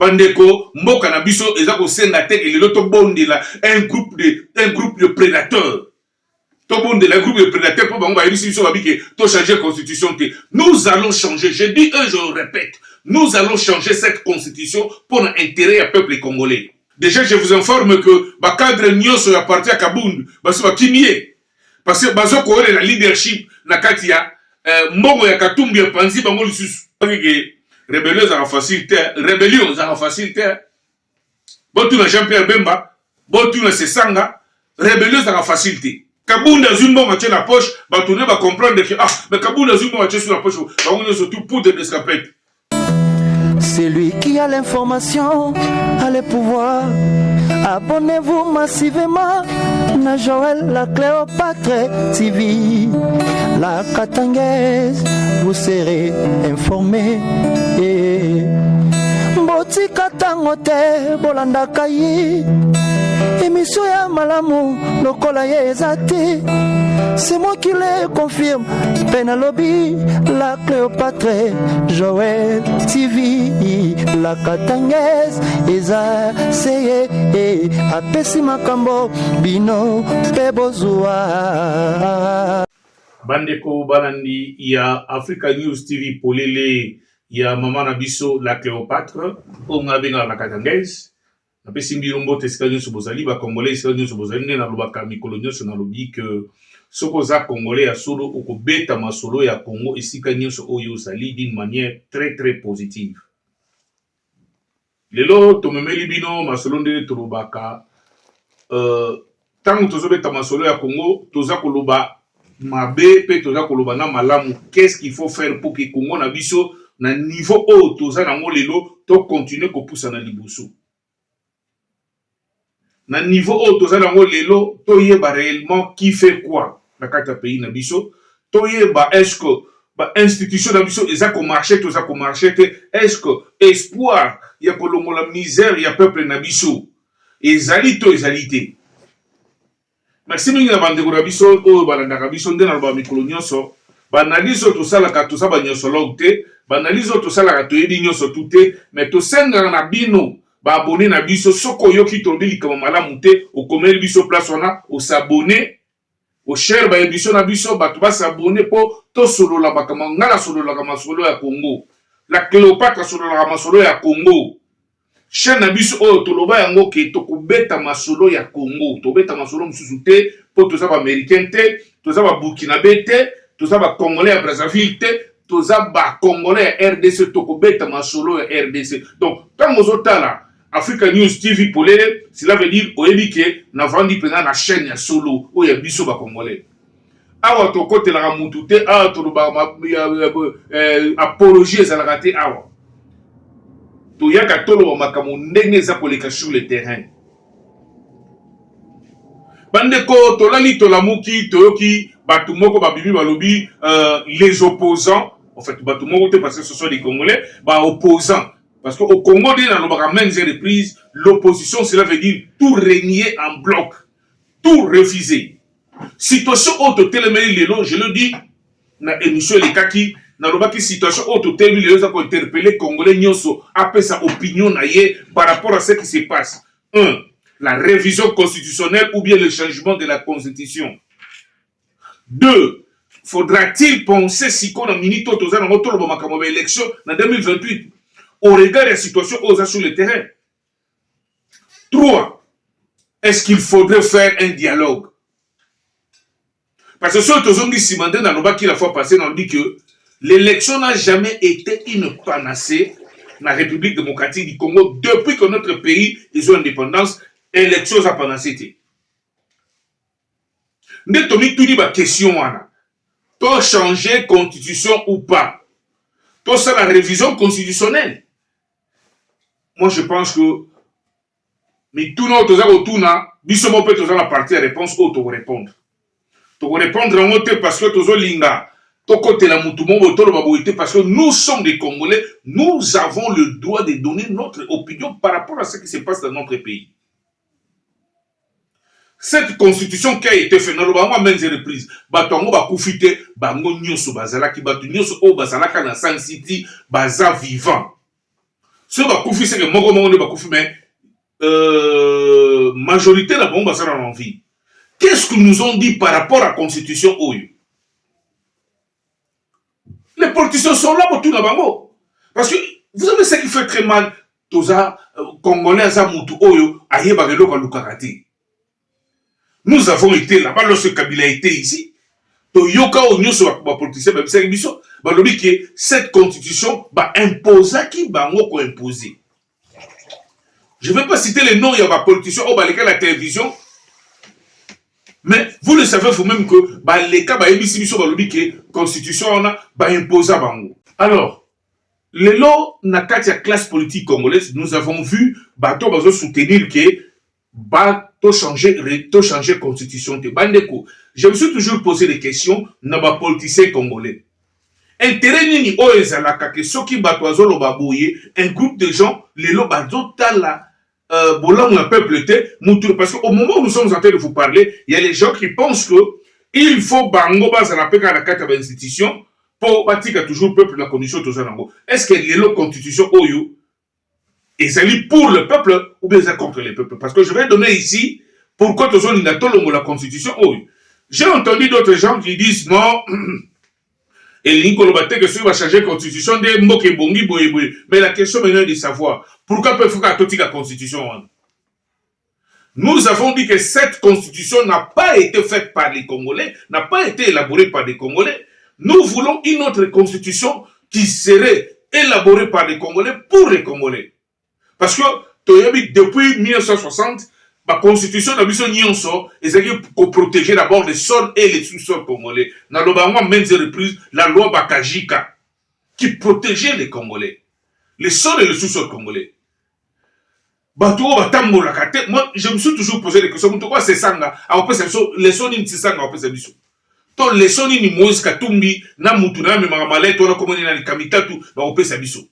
Pandeko, mboka na biso, ezako senga tek, et l'autre bonde là, un groupe de prédateurs. Tout bonde là, un groupe de prédateurs, pour qu'on va réussir sur la vie que changer la constitution. Nous allons changer, je dis je le répète, nous allons changer cette constitution pour l'intérêt du peuple congolais. Déjà, je vous informe que le cadre Nyos a parti à Kabound, parce que bazo ko la leadership na katia mbongo ya Katumbi ya Panzi bango lisusu. Rébellion za facilité, rébellion za facilité. Botu na Jean-Pierre Bemba, botu na Sesanga, rébellion za facilité. Kabound a zumbo ma la poche, ba tourner ba comprendre que mais Kabound a zumbo ma sur la poche, bango surtout poudre d'escapette. C'est lui qui a l'information, a le pouvoir. Abonnez-vous massivement na Joël la Cléopâtre TV, la Katangaise, vous serez informés. Mboti Katangote, Bolanda Kayi, émission ya malamu, lokola ye ezate. C'est moi qui le confirme, Penalobi, la Cléopâtre, Joël TV, la Katangaise, Eza, Seye, Apesi Makambo, Bino, Pebozua. Bandeko Balandi, il y a Africa News TV Polele, il y a Maman Nabiso, la Cléopâtre, on a bien la Katangaise. Apesi Mbirombo, Tescadien Sobozali, Congolais, Tescadien Sobozali, na Lubaka Mikolonio, sur Nalobi, que Sokoza Congolais a solo ou beta masolo ya Congo et Sikanyo so Oyo Sali d'une manière très très positive. Lelo tomemeli bino masolo ndele tolobaka tango tozobeta masolo ya Congo toza koloba mabe pe toza koloba na malamu. Qu'est-ce qu'il faut faire pour que Congo na biso na niveau haut toza nango lelo to continuer ko poussa na liboso. Na niveau haut toza nango lelo to yeba réellement qui fait quoi. Dans le pays nabiso, toyeba est-ce que ba institution nabiso ezako marché toza ko marché est-ce que espoir ya kolongo la misère ya peuple nabiso ezali to ezalité. Merci mingi na bandeko nabiso o balanda biso ndena ba mikolo nyonso banalizo to sala ka to sa ba nyonso lokte banalizo to sala ka to yedi nyonso tuté mais to senga na bino ba abonné na biso soko yoki to bili kama malamu te o komeli biso place wana o s'abonner au cher ba édition na biso bato ba s'abonner po to solo la bakama ngala solo la kama solo ya Congo la Cléopâtre solo la kama solo ya Congo chaîne na biso o to loba yango ke to kubeta masolo ya Congo to beta masolo mususu te po to za ba américain te to za ba burkinabé te to za ba congolais ya Brazzaville te to za ba congolais ya RDC to kubeta masolo ya RDC. Donc tango zotala Africa News TV Polele, cela veut dire oebike na vandi pena na chaîne ya solo o ya biso ba congolais. Awa to kote la mutute awa to ba apologie za la raté awa. To yaka tolo makamo ndenge za koleka sur le terrain. Bandeko to lali to lamuki to yoki batu moko ba bibi balobi les opposants, en fait batu moko te parce que ce sont des Congolais, ba opposants. Parce qu'au Congo, dans la même reprise, l'opposition, cela veut dire tout régner en bloc, tout refuser. Situation haute télémélie lelo, je le dis, dans l'émission Les Kaki, dans la situation haute télémélie lelo, ça peut interpeller Congolais nyonso, après sa opinion par rapport à ce qui se passe. 1. La révision constitutionnelle ou bien le changement de la constitution. 2. Faudra-t-il penser si qu'on a minito tozana moto lo makambo élection en 2028? Au regard de la situation aux sur le terrain. 3. Est-ce qu'il faudrait faire un dialogue? Parce que ce que nous avons demandé dans le bas qui la fois passée, on dit que l'élection n'a jamais été une panacée dans la République démocratique du Congo depuis que notre pays est en indépendance. Élection a panacée. Nous avons mis toute la question. Tu as changé constitution ou pas? Tu as la révision constitutionnelle. Moi, je pense que mais tout notre retourna, bisous peut la partie à réponse ou te répondre. Tu répondre en haute parce que tu as linga, tu côté la moutoumon, parce que nous sommes des Congolais, nous avons le droit de donner notre opinion par rapport à ce qui se passe dans notre pays. Cette constitution qui a été faite, nous avons même reprise. Batongo ba koufite, bango nyoso bazala ki batu nyoso o bazala ka na San City, baza vivant. Ce bakoufi, c'est que moko de bakoufi, mais majorité la bombe, ça en envie. Qu'est-ce qu'ils nous ont dit par rapport à la constitution Oyo? Les politiciens sont là pour tout le monde. Parce que vous savez ce qui fait très mal, Toza, Congolais, Azamutu Oyo, Ayeba Geloko Lukarati. Nous avons été là-bas lorsque Kabila était ici. Toyoka Onyo sur la politicien, même c'est une que cette constitution va imposer qui va imposer. Je ne vais pas citer les noms, il y a des politiciens au balai la télévision. Mais vous le savez vous-même que les cas que constitution va imposer. Alors, les lois na la classe politique congolaise, nous avons vu bateau soutenir que bateau changer la constitution. Je me suis toujours posé des questions na ba politiciens congolais. Intérêt nini o ezalaka que soki bato azolo babouye un groupe de gens les lois bateau tala Bolang le peuple était parce qu'au moment où nous sommes en train de vous parler, il y a les gens qui pensent que il faut bango base la paix à la carte d'institution pour bâtir toujours peuple la condition de Zanango. Est-ce que les constitution Oyo est pour le peuple ou bien contre le peuple? Parce que je vais donner ici pourquoi tous les la constitution Oyo. J'ai entendu d'autres gens qui disent non. Et Nicolas Baté que celui va changer la constitution de Mboke Bongi Boye. Mais la question maintenant est de savoir pourquoi peut-il faire la constitution? Nous avons dit que cette constitution n'a pas été faite par les Congolais, n'a pas été élaborée par les Congolais. Nous voulons une autre constitution qui serait élaborée par les Congolais pour les Congolais. Parce que depuis 1960, la constitution de la Nyonso est pour protéger d'abord les sols et les sous-sols congolais. Dans le Bangwa, même reprise la loi Bakajika qui protégeait les Congolais, les sols et les sous-sols congolais. Moi, je me suis toujours posé des questions. Pourquoi c'est ça? Les sons ni sanga après c'est biso. To les sons ni Moïse Katumbi na mutu na memamale to na komoni na likamita tu ba opé c'est biso.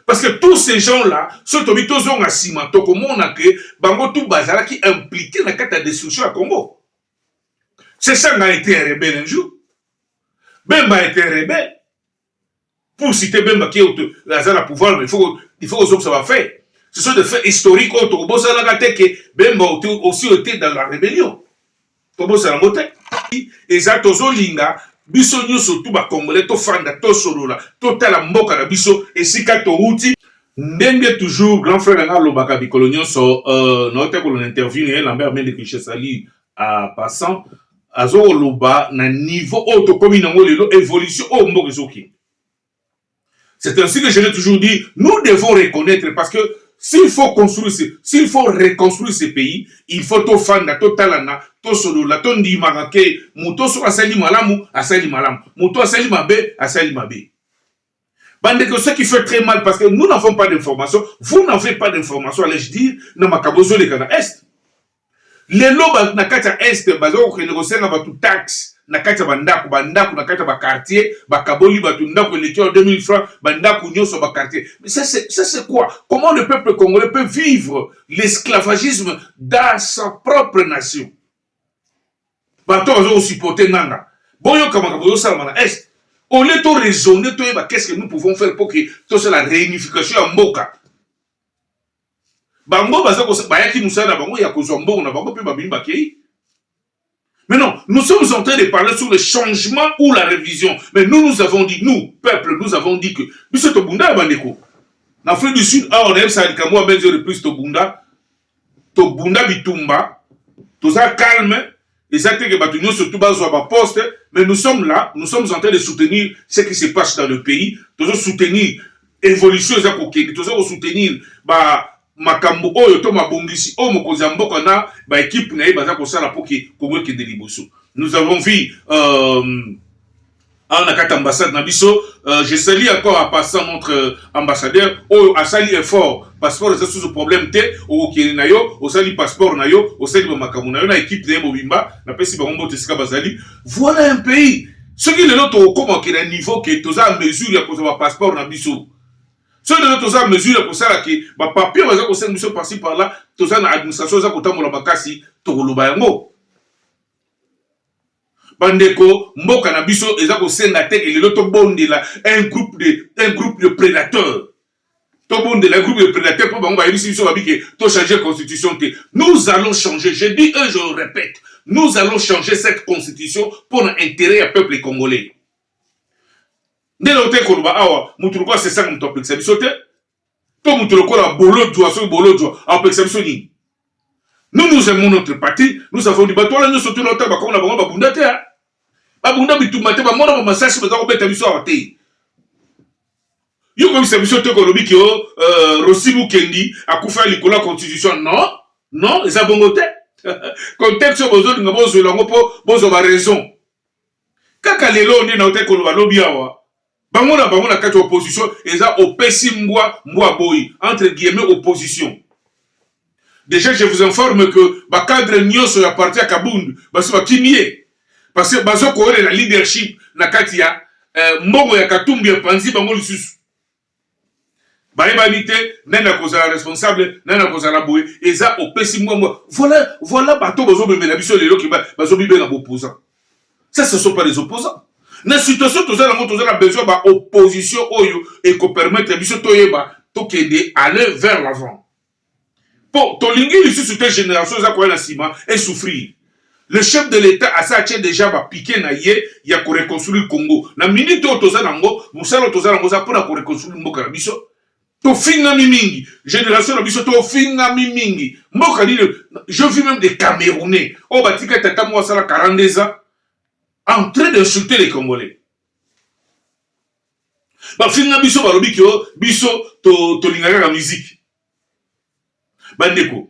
Parce que tous ces gens-là, ceux qui ont assima, bango tout bazara qui impliqué dans la destruction à Congo. C'est ça qui a été un rebelle un jour. Bemba a été un rebelle. Pour citer Bemba qui est le pouvoir, mais il faut que ça va faire. Ce sont des faits historiques. Bemba a aussi été dans la rébellion. Et ça, Linga. Biso nyonso tout ba congolais to fanda to solola to tala mboka na biso esika to uti ndenge toujours grand frère nga lobaka bikolo nyonso na ote ko l'interview ne Lambert Mende Kinshasali à passant azo loba na niveau auto komi nango lelo évolution au mboka zoki. C'est ainsi que je l'ai toujours dit, nous devons reconnaître parce que s'il faut reconstruire ces pays, il faut to fanda to talana to solola to ndimaka ke muto so asali malamu muto asali mabe asali mabe. Bande que ce qui fait très mal parce que nous n'avons pas d'informations, vous n'avez pas d'informations, allais-je dire, na makabozo le kana est. Les loba na kata est bazo ko négocier na batu taxe. Na kata bandaku na kata ba quartier ba kaboli batu ndako le 2000 francs bandaku nyoso ba quartier. Mais ça c'est quoi? Comment le peuple congolais peut vivre l'esclavagisme dans sa propre nation? Bato azo supporter nanga. Boyo kamaka boyo salmana est. On est tout raisonner qu'est-ce que nous pouvons faire pour que tout ça la réunification en mboka. Bango baza ko bayaki musana bango ya ko zombo na bango pe babini bakei. Mais non, nous sommes en train de parler sur le changement ou la révision. Mais nous avons dit, nous, peuple, nous avons dit que, Monsieur Tobunda, en Afrique du Sud, on aime ça, comme moi, je reprise Tobunda Bitumba, tout ça calme, et ça, que Batunion, surtout, bas poste, mais nous sommes là, nous sommes en train de soutenir ce qui se passe dans le pays, tout ça, soutenir l'évolution, tout ça, soutenir, makambo oyo to mabongisi o mokozi mboka na ba équipe na baza ko sala pour que Congo ke de liboso. Nous avons vu en akata ambassade na biso, je salue encore à passant notre ambassadeur o a sali effort passeport c'est sous problème té o ki na yo o sali passeport na yo o sali makambo na yo na équipe de Mobimba na pesi ba ngombo tesika bazali. Voilà un pays ce qui est l'autre comment qu'il a un niveau que tous à mesure ya ko sa passeport na biso. Ceux de notre mesure pour ça que ma papier va qu'on s'est par-ci par-là, tout ça dans l'administration ça qu'on t'a mon bakasi to loba yango. bandeko mboka na biso eza ko senga te ke lelo to bondela un groupe de prédateurs. To bondela un groupe de prédateurs pour bango ba yebisi biso babike to changer constitution te. Nous allons changer, je dis et je le répète, nous allons changer cette constitution pour l'intérêt du peuple congolais. Ndelo te ko ba awa mutuko c'est ça mutu apekisa biso te. To mutuko la bolo dwa apekisa biso ni. Nous aimons notre parti, nous avons dit bato la nous sauter notre ba ko na bango ba bunda te. Ba bunda bitumate ba mona ba masashi ba ko beta biso awate. Yo comme ça biso te ko lobi ki Rosibu Kendi akufa likola constitution non, eza bongo te. Contexte bozo nga bozo lango po bozo ba raison. Kaka lelo ndi na ote ko ba lobi awa. Bango na kati opposition eza opesi mbwa boy entre guillemets opposition. Déjà je vous informe que ba cadre nyonso ya parti ya Kabundu baso bakimie parce que bazo ko la leadership na kati ya mbongo ya Katumbi ya Panzi bango lisusu. Baïbanité, nena kozala responsable, nena kozala boy, eza opesi mbwa. Voilà bato bozo bemela biso lelo ki bazo bibe na opposant. Ça ce sont pas les opposants. Na situation tozala ngo tozala besoin ba opposition oyo et ko permettre biso toyeba to kende aller vers l'avant. Pour tolingi lisusu te génération za ko na sima et souffrir. Le chef de l'État a ça déjà va piquer na ye ya ko reconstruire le Congo. Na minute o tozala ngo, musalo tozala ngo za pour ko reconstruire mboka biso. To finga mingi, génération na biso to finga mingi. Mboka ni je vis même des Camerounais. Oh batika tata mo sala 42 ans en train d'insulter les Congolais. Ba finga biso ba lobi ki biso to lingaka la musique. Bandeko.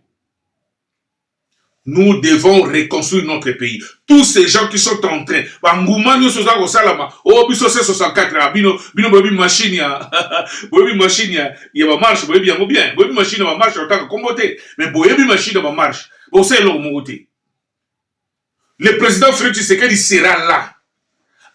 Nous devons reconstruire notre pays. Tous ces gens qui sont en train, Bangoumano Sosa Rosalama, oh biso 64, bino bobi machine ya ba marche, bobi yango bien, bobi machine ba marche en tant que combattant, mais bobi machine ba marche. Bon c'est leur monté. Le président Félix Tshisekedi sera là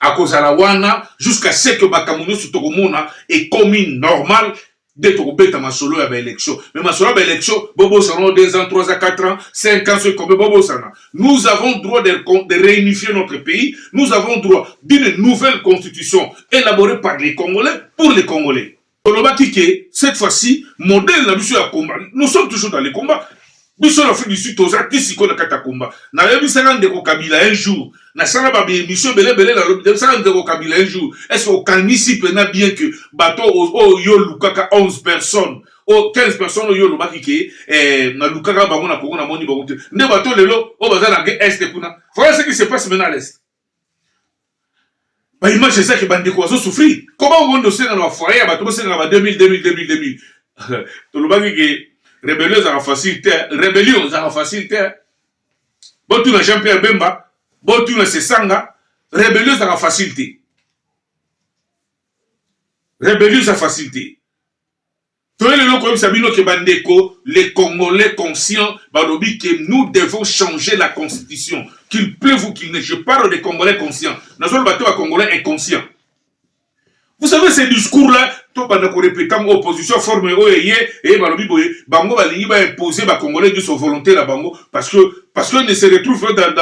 à cause de la wana jusqu'à ce que Bakamuno Sotokomona est commune normale d'être au bête à Masolo à l'élection. Mais Masolo à l'élection, Bobo Sana 2 ans, 3 ans, 4 ans, 5 ans, c'est comme Bobo Sana. Nous avons droit de réunifier notre pays. Nous avons droit d'une nouvelle constitution élaborée par les Congolais pour les Congolais. Cette fois-ci, modèle à combat. Nous sommes toujours dans les combats. Biso l'Afrique du Sud, aux artistes qui ont un combat. N'a pas vu ça de Kabila un jour. N'a pas ba émission belé la ça de Kabila un jour. Est-ce qu'on calme ici bien que bateau au yo lukaka 11 personnes, au 15 personnes yo lo makike na lukaka bango na Congo na moni bango. Ne bateau lelo au bazar na est kuna. Voilà ce qui se passe maintenant à l'est. Ba image c'est ça que bande ko souffrir. Comment on doit se dans la foyer bateau se dans 2000. To lo makike rébellion à la facilité, rébellion à la facilité. Bon, tu n'as Jean-Pierre Bemba, bon, tu n'as Sesanga, rébellion à la facilité. Rébellion à la facilité. Les Congolais conscients, que nous devons changer la constitution. Qu'il pleuve ou qu'il neige. Je parle des Congolais conscients. Nous sommes battus à Congolais inconscients. Vous savez, ces discours-là, tout pendant qu'on répète opposition forme et bango balingi ba imposer ba Congolais de son volonté la bango parce que ne se retrouve dans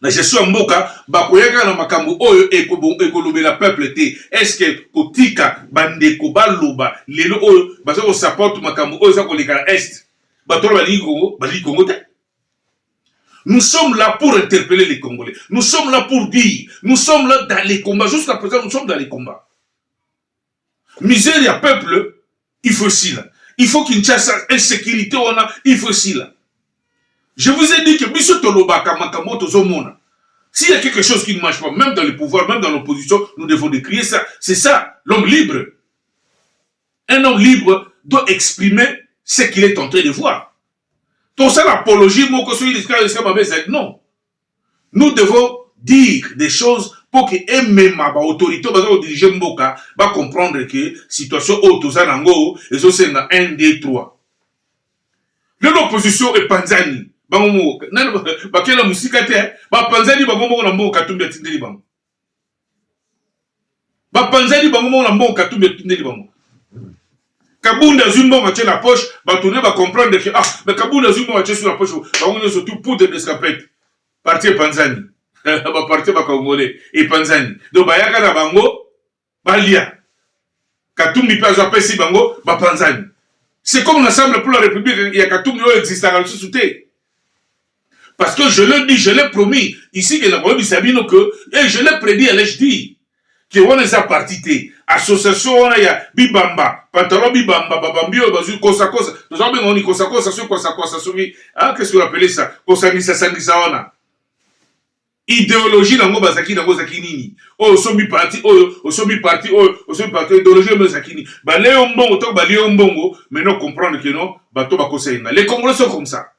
la gestion mboka ba koyaka na makambo oyo ekolobe la peuple te. Est-ce que kotika bandeko baloba lelo oyo baso ko support makambo oyo za ko lekala est ba to balingi Congo te. Nous sommes là pour interpeller les Congolais. Nous sommes là pour dire. Nous sommes là dans les combats. Jusqu'à présent, nous sommes dans les combats. Misère et peuple, il faut aussi là. Il faut qu'il y ait insécurité, il faut aussi là. Je vous ai dit que s'il y a quelque chose qui ne marche pas, même dans le pouvoir, même dans l'opposition, nous devons décrier ça. C'est ça, l'homme libre. Un homme libre doit exprimer ce qu'il est en train de voir. Tout ça, l'apologie, non. Nous devons dire des choses pour que même l'autorité, dirigeant Mboka, va comprendre que la situation est nango, et ça c'est 1, 2, 3. L'opposition est Panzani. Bakela musikate, Panzani bango na mboka tumbe tindeli bango. Panzani bango na mboka tumbe tindeli bango. Kabunda Zumba va la poche, Batourné va comprendre que mais Kabunda Zumba va sur la poche, on est surtout poudre d'escapette. Parti Panzani. baparti bakongolais epanzani donc bayaka na bango balia Katumbi mpe azwa apesi bango bapanzani. C'est comme l'Assemblée pour la République, il y a Katumbi qui existe à la société. Parce que je le dis, je l'ai promis, ici, que et je l'ai prédit à l'HD, que on est à partité, association, on a Bibamba, pantalon Bibamba, Babambi, Bazu, Kosa Kosa, nous avons dit Kosa Kosa, qu'est-ce que vous appelez ça? Kosa Nisa Sangisa, on a. Idéologie nango bazaki nango zaki nini o somi parti o somi parti idéologie nango zaki nini ba leo mbongo to ba leo mbongo mais non comprendre que non bato bakosainga les Congolais sont comme ça.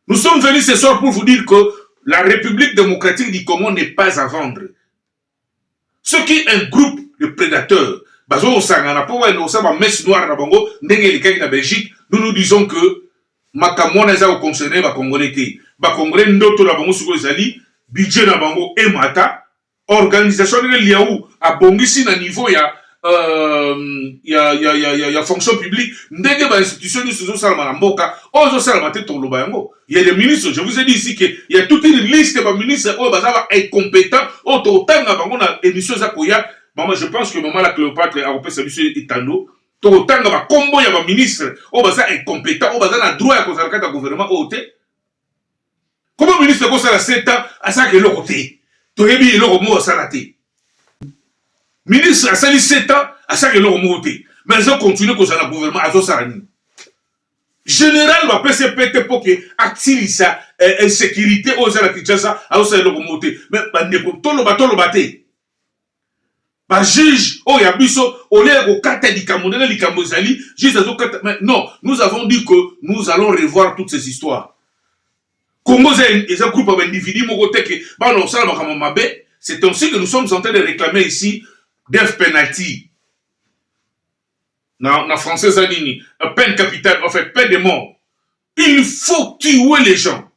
Nous sommes venus ce soir pour vous dire que la République démocratique du Congo n'est pas à vendre. Ce qui est un groupe de prédateurs bazo osangana po wa no saba messe noire na bango ndenge likaki na Belgique nous disons que makamona eza ko concerner ba Congolais te. Ba Congolais ndoto la bango suko ezali budget na bango emata organisation de liaou a bongisi na niveau ya fonction publique ndenge ba institution ni sozo sala na mboka ozo sala mate toloba yango. Il y a des ministres, je vous ai dit ici que il y a toute une liste de ministres oh bazaba incompétents oh totanga bango na émission za koya. Maman je pense que maman la Cléopâtre a repéré monsieur Itando totanga ba combo ya ba ministre oh baza incompétent oh baza na droit ya kozalaka ta gouvernement oh te. Comment le ministre a 7 ans à ça que l'autre côté? Tu as dit l'autre mot à ça. Ministre a 7 ans à ça que l'autre mot. Mais ils ont continué comme ça le gouvernement à Zosarani. Général va PCPT pour que active sa insécurité aux gens qui disent ça à ça l'autre mot. Mais tout le baté. Bah juge, oh yabiso, on est au kata di Kamondela di Kamozali, juste au kata. Mais non, nous avons dit que nous allons revoir toutes ces histoires. Congo est un groupe d'individus, c'est ainsi que nous sommes en train de réclamer ici death penalty. En français, ça dit peine capitale, en fait, peine de mort. Il faut tuer les gens.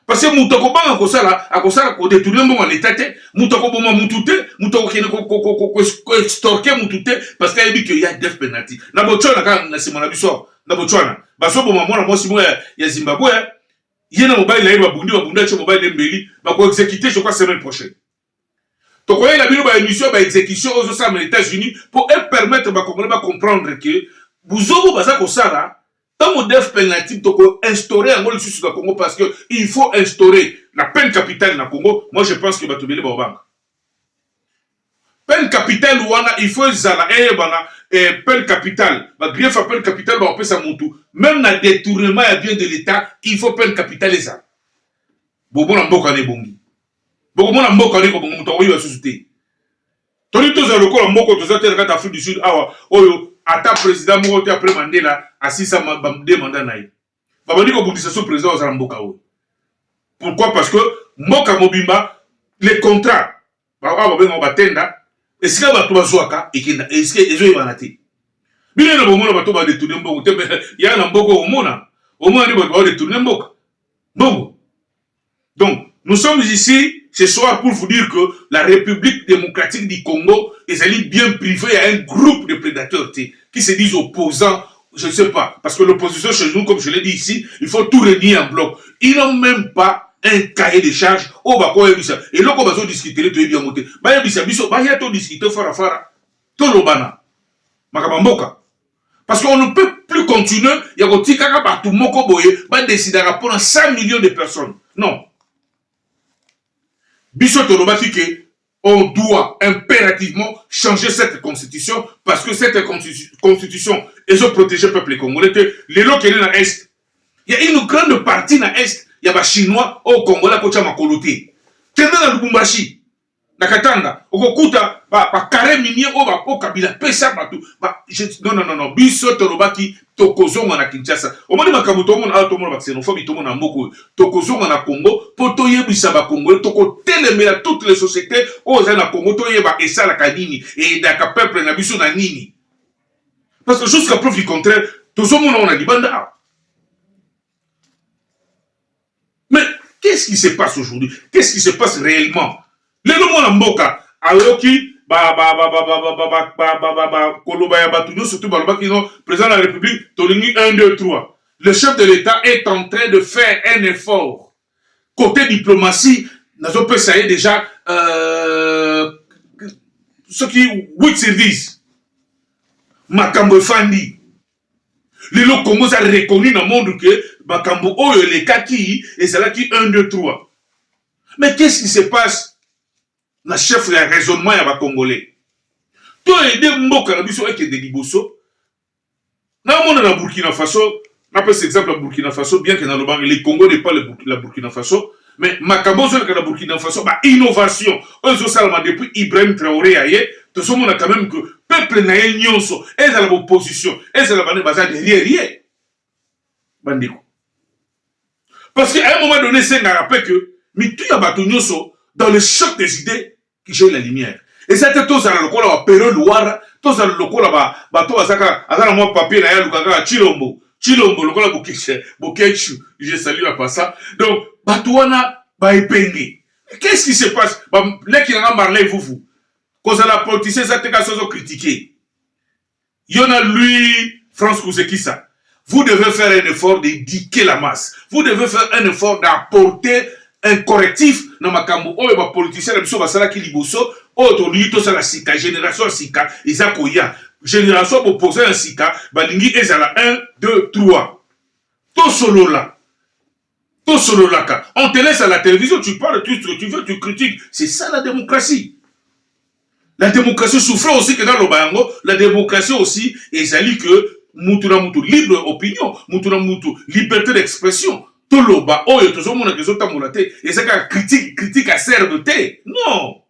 Parce que Moutoko Banga Kosala, à Kosala, ko détourner mon état, Moutoko Boma Moutouté, Moutoko ko extorquer Moutouté, parce qu'il a dit qu'il y a death penalty. Nabochona, quand c'est mon abusor, Nabochona, Baso Boma, moi, si moi, il y a Zimbabwe, il y a un mobile là, il va bounder, il mobile d'Embeli, il va exécuter, je crois, semaine prochaine. Donc, il y a une émission d'exécution aux États-Unis pour permettre aux Congolais de comprendre que vous avez besoin de ça, tant que death penalty, donc instaurer un gros sur le Congo parce qu'il faut instaurer la peine capitale dans le Congo. Moi, je pense que va tomber les banques. Peine capitale, il faut zala peine capitale. Grief à peine capitale, on peut ça monter. Même dans le détournement à bien de l'État, il faut peine capitale et ça. Bobo na mboka ne bongi. Bobo na mboka ne ko bongo muto oyo société. Toni to za lokolo mboko to za terre d'Afrique du Sud awa oyo ata président mo te après Mandela asisa bamde mandat naï. Babandi ko bundisa so président za mboka oyo. Pourquoi? Parce que mboka mobimba les contrats ba bengo batenda est-ce que bato bazwaka ekenda est-ce que ezo ibanate. Bile na bomona bato ba détourner mboko te ya na mboko omona ni bato ba détourner mboko. Bon. Donc, nous sommes ici ce soir pour vous dire que la République démocratique du Congo est bien privée à un groupe de prédateurs qui se disent opposants, je ne sais pas. Parce que l'opposition chez nous, comme je l'ai dit ici, il faut tout renier en bloc. Ils n'ont même pas un cahier de charges. Oh, bah, quoi, et là, on va discuter, tu es bien monté. Bah, il y a tout discuter, fara, tout le bana. Makabamboka. Parce qu'on ne peut plus continuer, il y a un petit caca partout, moko boye, va décider à répondre à 100 millions de personnes. Non. On doit impérativement changer cette constitution parce que cette constitution est protégée le peuple congolais. Les lots qui sont dans l'Est, il y a une grande partie dans l'Est, il y a des Chinois au Congo, qui ont makoloté. Qui est dans Lubumbashi, dans Katanga, Okokuta, carré minier, au Kabila, Pesa, non, biso Torobaki, Tokozonga na Kinshasa. Au moment où Makabuto, on a tout le monde xénophobie, tout le monde a beaucoup. Tokozonga na Congo, Potoye Bissaba Congo, Toko télémé toutes les sociétés, aux na Congo, Toyeba et ça la Kanini, et d'un peuple na biso na Nini. Parce que jusqu'à preuve du contraire, tout le monde a dit banda. Mais qu'est-ce qui se passe aujourd'hui? Qu'est-ce qui se passe réellement? Les noms en Mboka, Aoki, Koloba Yabatouno, surtout Balbakino, président de la République, Tolingi 1, 2, 3. Le chef de l'État est en train de faire un effort. côté diplomatie, nous peut ça y est déjà ce qui 8 sur 10. Makambo Fandi. Le Congo a reconnu dans le monde que Makambo Oyo les kaki et c'est là qui 1, 2, 3. Mais qu'est-ce qui se passe dans le chef de raisonnement ya Congolais? Toi aider Mboka na biso avec des liboso. Dans le monde de Burkina Faso, on appelle cet exemple à Burkina Faso, bien que dans le Congo, les Congo n'est pas la Burkina Faso, mais Makambo sur le Burkina Faso, bah innovation. Eux ont depuis Ibrahim Traoré ailleurs, tout ce monde a quand même que peuple n'a rien nyonso, et à l'opposition, et à la bande bazar derrière. Bandiko. Parce qu'à un moment donné, c'est un rappel que, mais tout y a bateau nyonso, dans le choc des idées, qui gère la lumière. Et c'était tout ça, le coup là, Péro Loire, tout ça, le coup là, bateau à ça, à moi papier là, le gaga, Chilombo, le coup là, Bokechu, je salue la passa. Donc, Batouana, Baepenge. Qu'est-ce qui se passe? Là qui n'a pas parlé, vous. Quand la politicien, ça te casse critiquer. Il y en a lui, France Kousekissa. Vous devez faire un effort d'éduquer la masse. Vous devez faire un effort d'apporter un correctif dans ma cambo. Oh, les politiciens, les gens qui liboso, oh, ton lito, ça la sika, génération sika, isakoya. Génération pour poser un sika, balingi, ezala 1, 2, 3. Tout solo là. Tout solo là. On te laisse à la télévision, tu parles tout ce que tu veux, tu critiques. C'est ça la démocratie. La démocratie souffre aussi que dans le Bayango, la démocratie aussi, ezali que, Moutouna Moutou, libre opinion, Moutouna Moutou, liberté d'expression. Tout le bas, oh, il y a toujours mon question tamulate, et c'est qu'un critique à serbeté. Non.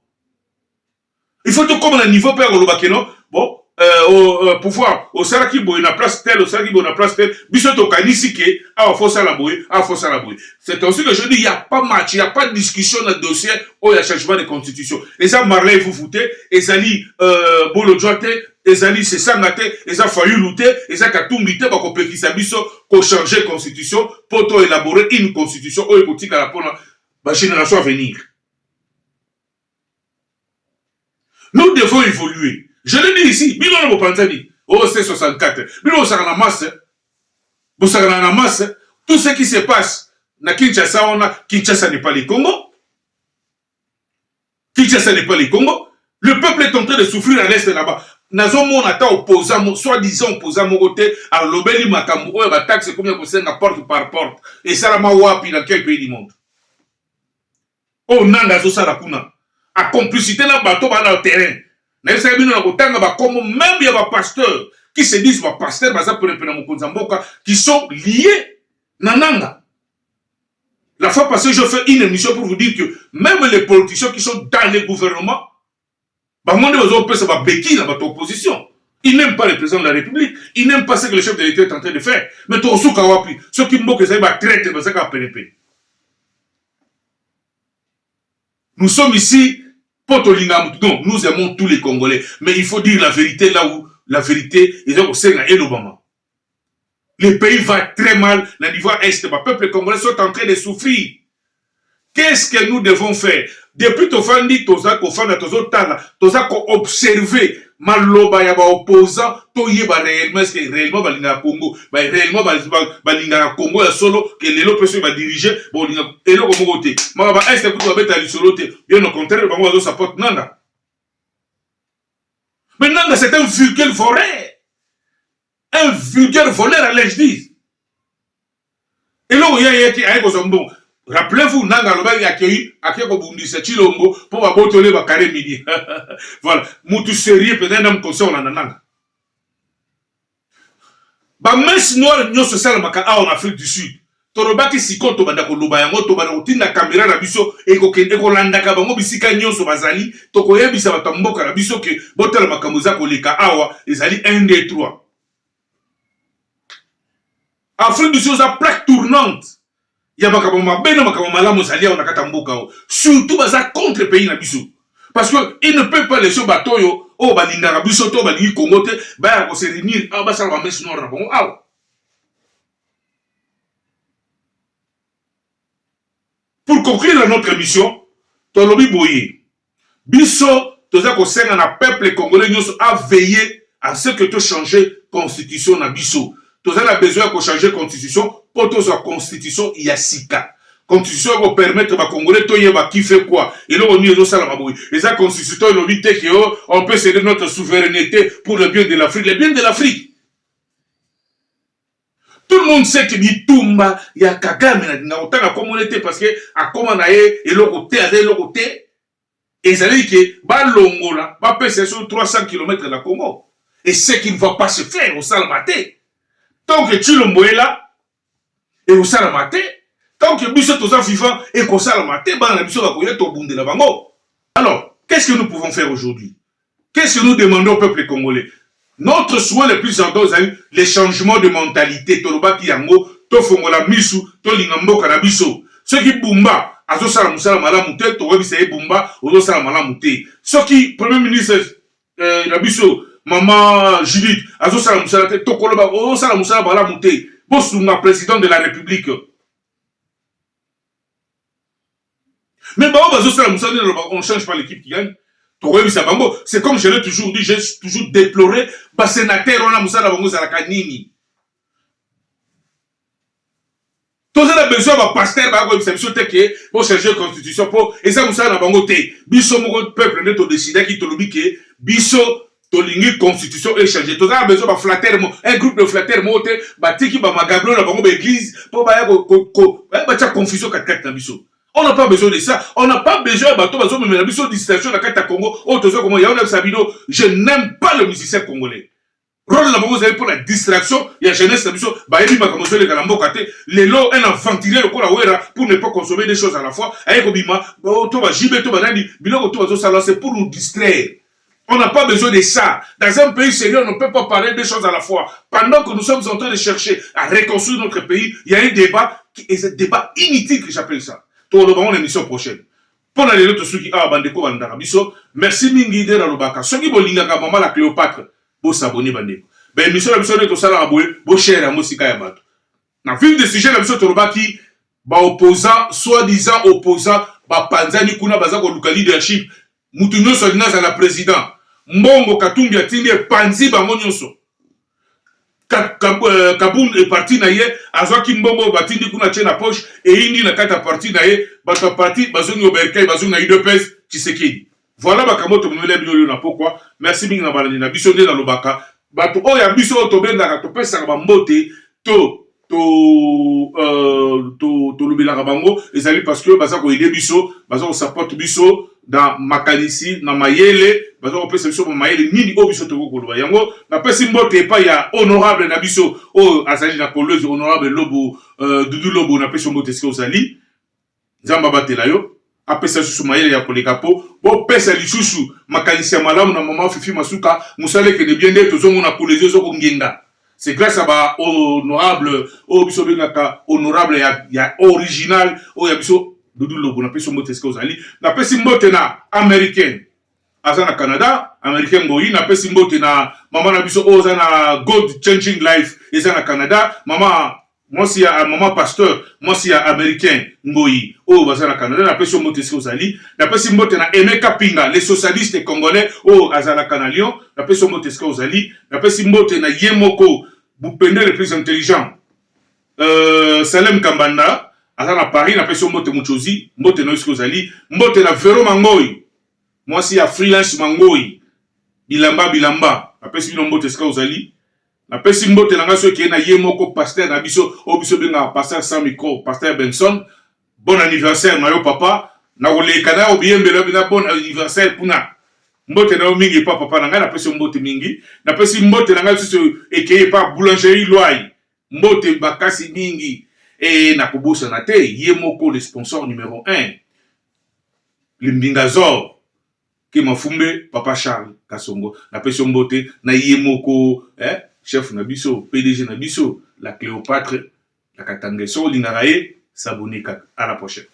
Il faut tout comme un niveau père au Lobakeno, bon, au pouvoir, au Saraki Boy, na place telle, au Saraki Boy, na place telle, bisous au Kanisike, à Fossa la Boy, à Fossa la Boy. C'est aussi que je dis, il n'y a pas match, il n'y a pas de discussion dans le dossier, où il y a changement de constitution. Et ça, Marley, vous foutez, et ça dit, Bolo Djoate, ezali se sangate eza failli lutter eza katumbite ba kopekisa biso ko changer constitution pour to élaborer une constitution oyo kotika la pona ba génération à venir. Nous devons évoluer. Je le dis ici, bino na bopanzani oh c'est 64 bino sakana masse bo sakana na masse tout ce qui se passe na Kinshasa Kinshasa n'est pas le Congo. Kinshasa n'est pas le Congo. Le peuple est en train de souffrir à l'est là-bas. Nazomon ata opposant, soi-disant opposant mon côté, à l'obéli makambo, ou à taxe combien vous savez, porte par porte. Et ça la mawapi dans quel pays du monde? Oh, nanga zo sarakuna. À complicité na bateau dans le terrain. N'a pas bien na kotanga ba comme même il y a des pasteurs qui se disent ba pasteurs baza pour pena mokonzamboka qui sont liés nananga. La fois passée, je fais une émission pour vous dire que même les politiciens qui sont dans les gouvernements opposition. Ils n'aiment pas le président de la République. Ils n'aiment pas ce que le chef de l'État est en train de faire. Mais tout ce kawapi, ceux qui m'ont que ça va traiter, ça va PNP. Nous sommes ici pour Tolinga. Non, nous aimons tous les Congolais. Mais il faut dire la vérité là où la vérité est au Sénat et l'Obama. Le pays va très mal. Le niveau est, le peuple congolais sont en train de souffrir. Qu'est-ce que nous devons faire? Depuis Tofandi, Toza, Kofanda, Toza, observer Maloba, Yaba opposant, Toyeba réellement, est-ce que réellement, Balinga Congo, réellement, Balinga Congo, solo, que les autres personnes va diriger, bon, et là, comme côté. Maba, est-ce que vous avez été à l'isolo, bien au contraire, Bango, ça porte Nanga. Mais Nanga, c'est un vulgaire voleur. Un vulgaire voleur à l'âge 10. Et là, il y a qui a un bon. Rappelez-vous, Nanga Loba y a accueilli Akeko Chilombo pour abotoler ba carré midi. Voilà. Moutou sérieux peut-être un conseil en Nanga. Ba messe noire nyo social maka en Afrique du Sud. Torobaki sikoto bandako loba yango to bana utinda caméra na biso eko landaka bango bisika nyonso bazali to koyebisa batamboka na biso ke botala makambo za koleka awa ezali 1 2 3. Afrique du Sud a plaque tournante. Il y a surtout contre le pays na biso. Parce qu'il ne peut pas laisser bateau yo oh balinga biso to balingi Congo te ba ko se réunir ah ba sala messe noire bon ah. Pour conclure notre émission, tolobi boye. Biso toza ko senga na peuple congolais nyonso a veiller à ce que tu changer constitution na biso. Toza na besoin de changer constitution pour que la constitution yasika. constitution va permettre aux Congolais de qui fait quoi. Et là, on y est au Salamaboui. Et ça, constitution, on peut céder notre souveraineté pour le bien de l'Afrique. Le bien de l'Afrique. Tout le monde sait que Bitumba, il y a Kagame, il y a autant de communauté parce que, à comment on a et l'autre côté, et ça veut dire que, Balongola, va passer sur 300 km de la Congo. Et ce qui ne va pas se faire au Salamaté. Tant que tu le là, et au Salamaté, tant que Bissot aux vivants et qu'au Salamaté, la Bissot va courir au bout de la bango. Alors, qu'est-ce que nous pouvons faire aujourd'hui? Qu'est-ce que nous demandons au peuple congolais? Notre souhait le plus ardent, c'est les changements de mentalité. Toloba Kiyango, Tofongola Misu, Tolingambo Kanabiso. Ceux qui Bumba, Azo Salamoussala Malamouté, Torobissaye Bumba, Ozo Salamouté. Ceux qui, Premier ministre Nabiso, Maman Judith, Azo Salamoussala, Tokoloba, Ozo Salamoussala Malamouté, Bosunga, président de la République. Mais on ne change pas l'équipe qui gagne. C'est comme je l'ai toujours dit, j'ai toujours déploré, sénateur, on a Moussa Bango Zalakanini. Tous les besoins de pasteur, pour changer la constitution, et ça Moussa Bango te. Biso mon peuple n'est au décidé qui te le dit que Biso, Tolingi constitution est changée. Tous les besoin de flatter, un groupe de flatter, Batiki, Bamagablo, la Bango église, pour faire confusion 4-4 dans Biso. On n'a pas besoin de ça. On n'a pas besoin de distraction dans le Congo. Je n'aime pas le musicien congolais. Rôle la vous avez pour la distraction, il y a jeunesse la mission, les lots, un aventurier pour ne pas consommer des choses à la fois. C'est pour nous distraire. On n'a pas besoin de ça. Dans un pays sérieux, on ne peut pas parler des choses à la fois. Pendant que nous sommes en train de chercher à reconstruire notre pays, il y a un débat, et c'est un débat inutile que j'appelle ça. Tout le monde l'émission prochaine. Pour les autres ceux qui bandeko bandara biso, merci mingi de la lobaka. Ceux qui bolingaka maman la Cléopâtre, bo s'abonner bandeko. Ben émission la biso de to sala aboué, bo share à mosika ya bato. Na film de sujet la biso to lobaki ba opposant, soi-disant opposant, ba panzani kuna baza ko luka leadership, mutu nyonso dinaza la président. Mbongo Katumbi atindi panzi bango nyonso. Kaboun est parti naïe, Azwaki Mbombo batindi kuna tche na poche, et indi na kata parti naïe, bato parti, bazongi oberkei, bazongi naïe de pèse, Tshisekedi. Voilà bakamoto mwele binyo na pokwa, merci mingi na balani na biso nde na lobaka, bato oya biso otobenda to pesa na mbote, to lobelaka bango, ezali parce que baza ko aider biso, baza ko support biso, dans makanisi na mayele bazo pesa biso mo mayele nini o biso toko koloba yango na pesi mbote pa ya honorable na biso o azali na kolose honorable Lobo Dudu Lobo na pesi mbote siko zali nzamba batela yo apesa susu mayele ya koleka po bo pesa lisusu makanisi ya malamu na mama Fifi Masuka musale ke de bien de tozongo na kolose zo ko ngenga. C'est grâce à ba honorable o biso bengaka honorable ya original o ya biso Dudu Lobo na pesi mbote siko zali na pesi mbote na américain azana Canada américain ngoyi na pesi mbote na mama na biso oza na God Changing Life ezana Canada mama moi si ya mama pasteur moi si ya américain ngoyi o bazana Canada na pesi mbote siko zali na pesi mbote na Emeka Pinga les socialistes congolais o azana Canalion na pesi mbote siko zali na pesi mbote na Yemoko Bupende le plus intelligent Salem Kambanda Azana Paris na pesi mbote muchozi mbote na isiko zali mbote na Vero Mangoyi moi si ya freelance Mangoyi bilamba na pesi bino mbote sika ozali na pesi mbote na ngaso ki na Yemoko pasteur na biso o biso benga pasteur sans micro pasteur Benson bon anniversaire na yo papa na oleka na obiembela bina bon anniversaire puna mbote na mingi papa na nga na pesi mbote mingi na pesi mbote na ngaso ekeye pa boulangerie Loai mbote bakasi mingi. Et Nakobosa Nate, Yemoko, le sponsor numéro 1. Le Mbingazor, qui m'a fumé, Papa Charles Kassongo, la pression beauté, na Yemoko, chef Nabiso, PDG Nabiso, la Cléopâtre, la Katangeso, l'Ingarae, s'abonner à la prochaine.